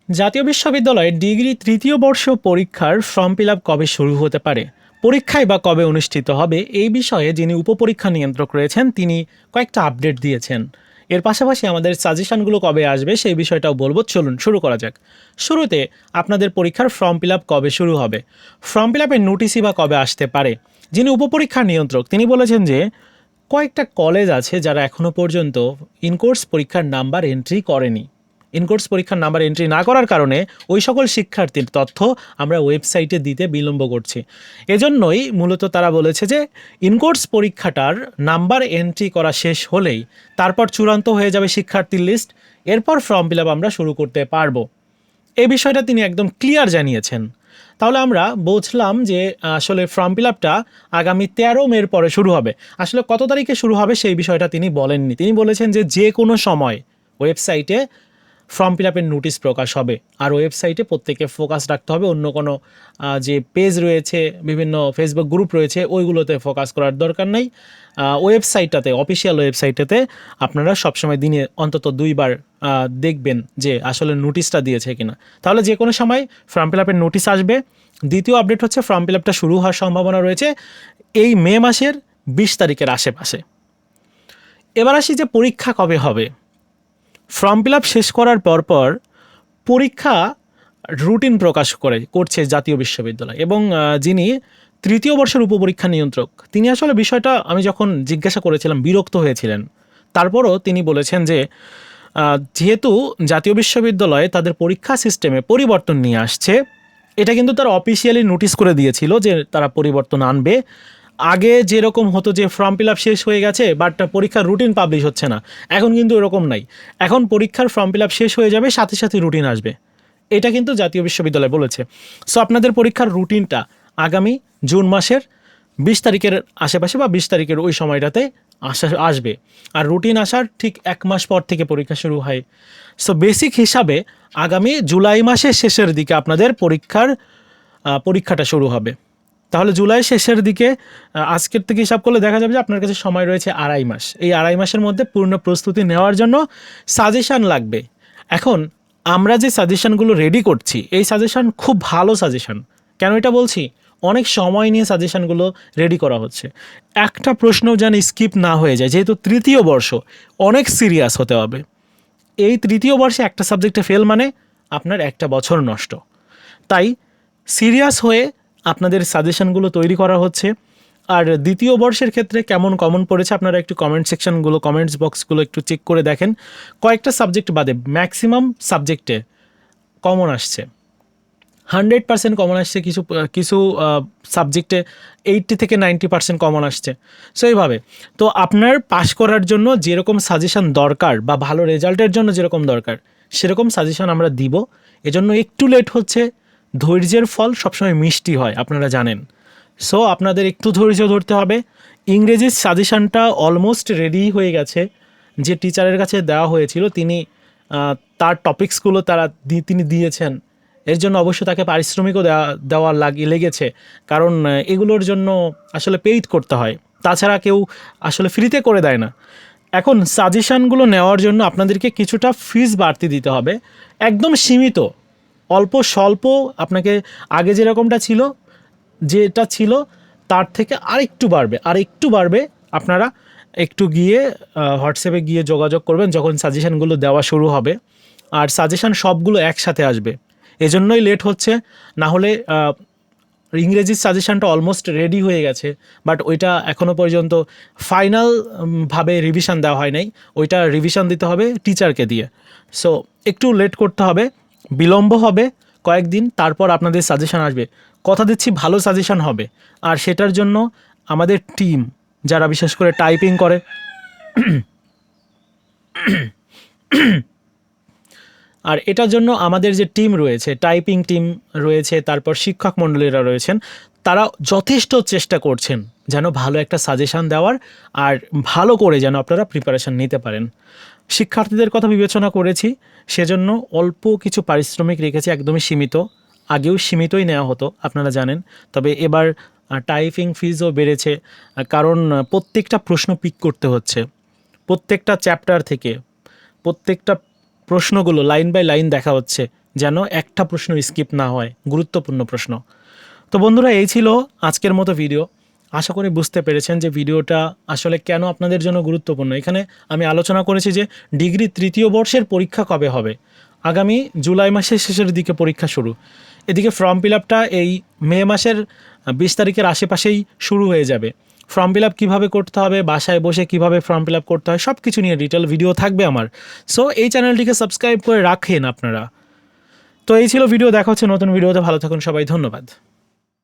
জাতীয় বিশ্ববিদ্যালয়ে ডিগ্রি তৃতীয় বর্ষ পরীক্ষার ফর্ম ফিল আপ কবে শুরু হতে পারে, পরীক্ষায় বা কবে অনুষ্ঠিত হবে, এই বিষয়ে যিনি উপপরীক্ষা নিয়ন্ত্রক রয়েছেন তিনি কয়েকটা আপডেট দিয়েছেন। এর পাশাপাশি আমাদের সাজেশনগুলো কবে আসবে সেই বিষয়টাও বলবো। চলুন শুরু করা যাক। শুরুতে আপনাদের পরীক্ষার ফর্ম ফিল আপ কবে শুরু হবে, ফর্ম ফিল আপের নোটিশই বা কবে আসতে পারে। যিনি উপপরীক্ষা নিয়ন্ত্রক তিনি বলেছেন যে কয়েকটা কলেজ আছে যারা এখনও পর্যন্ত ইনকোর্স পরীক্ষার নাম্বার এন্ট্রি করেনি। ইনকোর্স পরীক্ষার নাম্বার এন্ট্রি না করার কারণে ওই সকল শিক্ষার্থীর তথ্য আমরা ওয়েবসাইটে দিতে বিলম্ব করছি। এজন্যই মূলত তারা বলেছে যে ইনকোর্স পরীক্ষাটার নাম্বার এন্ট্রি করা শেষ হলেই তারপর চূড়ান্ত হয়ে যাবে শিক্ষার্থীর লিস্ট, এরপর ফর্ম ফিল আপ আমরা শুরু করতে পারবো। এই বিষয়টা তিনি একদম ক্লিয়ার জানিয়েছেন। তাহলে আমরা বুঝলাম যে আসলে ফর্ম ফিল আপটা আগামী 13 মের পরে শুরু হবে। আসলে কত তারিখে শুরু হবে সেই বিষয়টা তিনি বলেননি। তিনি বলেছেন যে যে কোনো সময় ওয়েবসাইটে ফর্ম ফিল আপের নোটিশ প্রকাশ হবে। আর ওয়েবসাইটে প্রত্যেকে ফোকাস রাখতে হবে, অন্য কোনো যে পেজ রয়েছে, বিভিন্ন ফেসবুক গ্রুপ রয়েছে, ওইগুলোতে ফোকাস করার দরকার নেই। ওয়েবসাইটটাতে, অফিসিয়াল ওয়েবসাইটটাতে আপনারা সবসময় দিনে অন্তত 2বার দেখবেন যে আসলে নোটিশটা দিয়েছে কিনা। তাহলে যে কোনো সময় ফর্ম ফিল আপের নোটিশ আসবে। দ্বিতীয় আপডেট হচ্ছে ফর্ম ফিল আপটা শুরু হওয়ার সম্ভাবনা রয়েছে এই মে মাসের 20 তারিখের আশেপাশে। এবার আসি যে পরীক্ষা কবে হবে। ফর্ম ফিল আপ শেষ করার পরপর পরীক্ষা রুটিন প্রকাশ করছে জাতীয় বিশ্ববিদ্যালয়, এবং যিনি তৃতীয় বর্ষের উপপরীক্ষা নিয়ন্ত্রক তিনি আসলে বিষয়টা আমি যখন জিজ্ঞাসা করেছিলাম বিরক্ত হয়েছিলেন। তারপরও তিনি বলেছেন যে যেহেতু জাতীয় বিশ্ববিদ্যালয় তাদের পরীক্ষা সিস্টেমে পরিবর্তন নিয়ে আসছে, এটা কিন্তু তারা অফিসিয়ালি নোটিশ করে দিয়েছিল যে তারা পরিবর্তন আনবে। আগে যেরকম হতো যে ফর্ম ফিল আপ শেষ হয়ে গেছে বাট পরীক্ষার রুটিন পাবলিশ হচ্ছে না, এখন কিন্তু এরকম নাই। এখন পরীক্ষার ফর্ম ফিল আপ শেষ হয়ে যাবে, সাথে সাথে রুটিন আসবে। এটা কিন্তু জাতীয় বিশ্ববিদ্যালয় বলেছে। সো আপনাদের পরীক্ষার রুটিনটা আগামী জুন মাসের 20 তারিখের আশেপাশে বা 20 তারিখের ওই সময়টাতে আসবে। আর রুটিন আসার ঠিক 1 মাস পর থেকে পরীক্ষা শুরু হয়। সো বেসিক হিসাবে আগামী জুলাই মাসের শেষের দিকে আপনাদের পরীক্ষাটা শুরু হবে। তাহলে জুলাই শেষের দিকে আজকের থেকে হিসাব করলে দেখা যাবে যে আপনার কাছে সময় রয়েছে 2.5 মাস। এই 2.5 মাসের মধ্যে পূর্ণ প্রস্তুতি নেওয়ার জন্য সাজেশান লাগবে। এখন আমরা যে সাজেশানগুলো রেডি করছি এই সাজেশান খুব ভালো সাজেশান। কেন এটা বলছি, অনেক সময় নিয়ে সাজেশানগুলো রেডি করা হচ্ছে। একটা প্রশ্নও যেন স্কিপ না হয়ে যায়, যেহেতু তৃতীয় বর্ষ অনেক সিরিয়াস হতে হবে। এই তৃতীয় বর্ষে একটা সাবজেক্টে ফেল মানে আপনার একটা বছর নষ্ট। তাই সিরিয়াস হয়ে আপনাদের সাজেশনগুলো তৈরি করা হচ্ছে। আর দ্বিতীয় বর্ষের ক্ষেত্রে কেমন কমন পড়েছে আপনারা একটু কমেন্ট সেকশনগুলো, কমেন্টস বক্সগুলো একটু চেক করে দেখেন। কয়েকটা সাবজেক্ট বাদে ম্যাক্সিমাম সাবজেক্টে কমন আসছে, 100% কমন আসছে। কিছু কিছু সাবজেক্টে 80 থেকে 90% কমন আসছে। সো এইভাবে তো আপনার পাস করার জন্য যেরকম সাজেশন দরকার বা ভালো রেজাল্টের জন্য যেরকম দরকার সেরকম সাজেশন আমরা দিব। এজন্য একটু লেট হচ্ছে। ধৈর্যের ফল সবসময় মিষ্টি হয়, আপনারা জানেন। সো আপনাদের একটু ধৈর্য ধরতে হবে। ইংরেজির সাজেশনটা অলমোস্ট রেডি হয়ে গেছে। যে টিচারের কাছে দেওয়া হয়েছিল তিনি তার টপিকসগুলো তিনি দিয়েছেন। এর জন্য অবশ্য তাকে পারিশ্রমিকও দেওয়া লেগেছে, কারণ এগুলোর জন্য আসলে পেইড করতে হয়, তাছাড়া কেউ আসলে ফ্রিতে করে দেয় না। এখন সাজেশানগুলো নেওয়ার জন্য আপনাদেরকে কিছুটা ফিস বাড়তি দিতে হবে, একদম সীমিত, অল্প স্বল্প। আপনাকে আগে যেরকমটা ছিল, যেটা ছিল তার থেকে আরেকটু বাড়বে। আপনারা একটু গিয়ে হোয়াটসঅ্যাপে গিয়ে যোগাযোগ করবেন যখন সাজেশানগুলো দেওয়া শুরু হবে। আর সাজেশান সবগুলো একসাথে আসবে, এজন্যই লেট হচ্ছে। না হলে ইংরেজির সাজেশানটা অলমোস্ট রেডি হয়ে গেছে, বাট ওইটা এখনও পর্যন্ত ফাইনাল ভাবে রিভিশন দেওয়া হয় নাই। ওইটা রিভিশন দিতে হবে টিচারকে দিয়ে। সো একটু লেট করতে হবে, বিলম্ব হবে কয়েকদিন, তারপর আপনাদের সাজেশান আসবে। কথা দিচ্ছি ভালো সাজেশান হবে। আর সেটার জন্য আমাদের টিম, যারা বিশেষ করে টাইপিং করে, আর এটার জন্য আমাদের যে টিম রয়েছে, টাইপিং টিম রয়েছে, তারপর শিক্ষক মণ্ডলীরা রয়েছেন, তারা যথেষ্ট চেষ্টা করছেন যেন ভালো একটা সাজেশান দেওয়ার, আর ভালো করে যেন আপনারা প্রিপারেশান নিতে পারেন। শিক্ষার্থীদের কথা বিবেচনা করেছি, সেজন্য অল্প কিছু পারিশ্রমিক রেখেছি, একদমই সীমিত। আগেও সীমিতই নেওয়া হতো, আপনারা জানেন। তবে এবার টাইপিং ফিজও বেড়েছে, কারণ প্রত্যেকটা প্রশ্ন পিক করতে হচ্ছে, প্রত্যেকটা চ্যাপ্টার থেকে প্রত্যেকটা প্রশ্নগুলো লাইন বাই লাইন দেখা হচ্ছে, যেন একটা প্রশ্ন স্কিপ না হয়, গুরুত্বপূর্ণ প্রশ্ন। তো বন্ধুরা, এই ছিল আজকের মতো ভিডিও। আশা করি বুঝতে পেরেছেন যে ভিডিওটা আসলে কেন আপনাদের জন্য গুরুত্বপূর্ণ। এখানে আমি আলোচনা করেছি যে ডিগ্রি তৃতীয় বর্ষের পরীক্ষা কবে হবে। আগামী জুলাই মাসের শেষের দিকে পরীক্ষা শুরু। এদিকে ফর্ম ফিল আপটা এই মে মাসের 20 তারিখের আশেপাশেই শুরু হয়ে যাবে। ফর্ম ফিল আপ কীভাবে করতে হবে, বাসায় বসে কীভাবে ফর্ম ফিল আপ করতে হয়, সব কিছু নিয়ে ডিটেল ভিডিও থাকবে আমার। সো এই চ্যানেলটিকে সাবস্ক্রাইব করে রাখেন আপনারা। তো এই ছিল ভিডিও, দেখা হচ্ছে নতুন ভিডিওতে। ভালো থাকুন সবাই, ধন্যবাদ।